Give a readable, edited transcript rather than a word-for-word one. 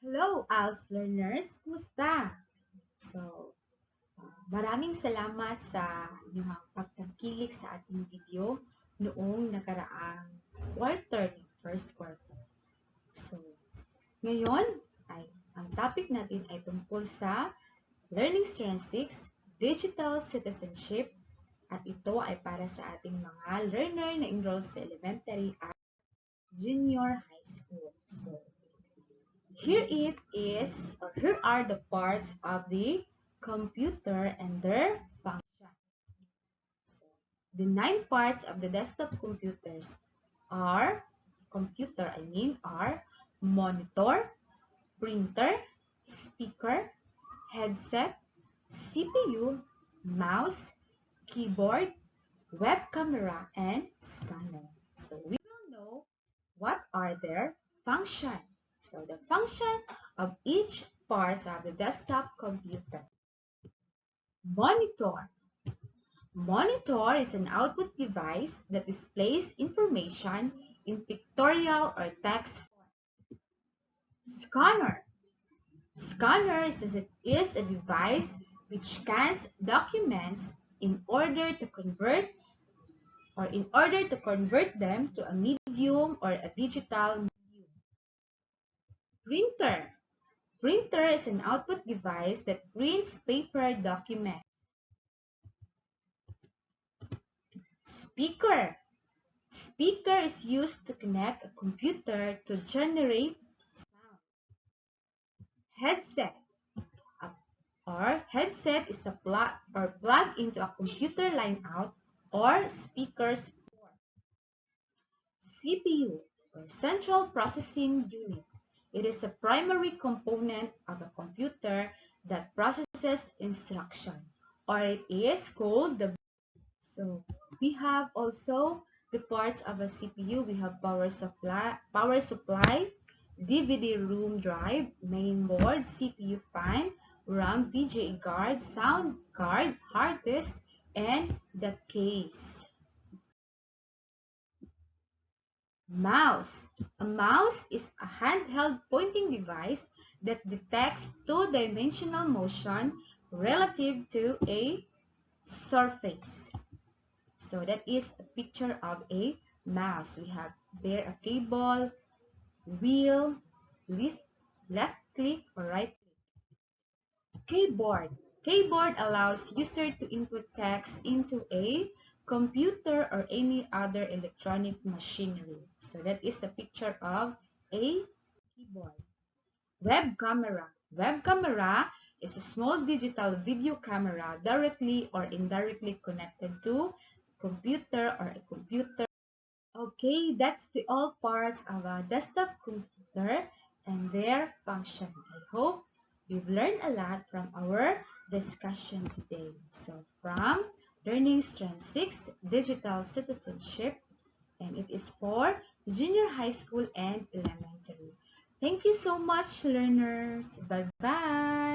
Hello, ALS learners! Kumusta? So, maraming salamat sa inyong pagtangkilik sa ating video noong nakaraang quarter, first quarter. So, ngayon ay ang topic natin ay tungkol sa Learning Strand 6, Digital Citizenship, at ito ay para sa ating mga learner na enroll sa elementary at junior high school. So, here are the parts of the computer and their function. So, the 9 parts of the desktop are monitor, printer, speaker, headset, CPU, mouse, keyboard, web camera, and scanner. So we will know what are their functions. So the function of each part of the desktop computer. Monitor. Monitor is an output device that displays information in pictorial or text form. Scanner. Scanner is a device which scans documents in order to convert them to a medium or a digital medium. Printer. Printer is an output device that prints paper documents. Speaker. Speaker is used to connect a computer to generate sound. Headset. Headset is a plug into a computer line out or speaker's port. CPU or Central Processing Unit. It is a primary component of a computer that processes instruction, or it is called the. So we have also the parts of a CPU. We have power supply, DVD room drive, main board, CPU fan, RAM, VGA card, sound card, hard disk, and the case. Mouse. A mouse is a handheld pointing device that detects two-dimensional motion relative to a surface. So that is a picture of a mouse. We have there a cable, wheel, left click or right click. Keyboard. Keyboard allows user to input text into a computer or any other electronic machinery. So that is the picture of a keyboard. Web camera. Web camera is a small digital video camera directly or indirectly connected to computer or a computer. Okay, that's the all parts of a desktop computer and their function. I hope you've learned a lot from our discussion today. So from Learning Strand 6, Digital Citizenship, and it is for junior high school and elementary. Thank you so much, learners. Bye-bye.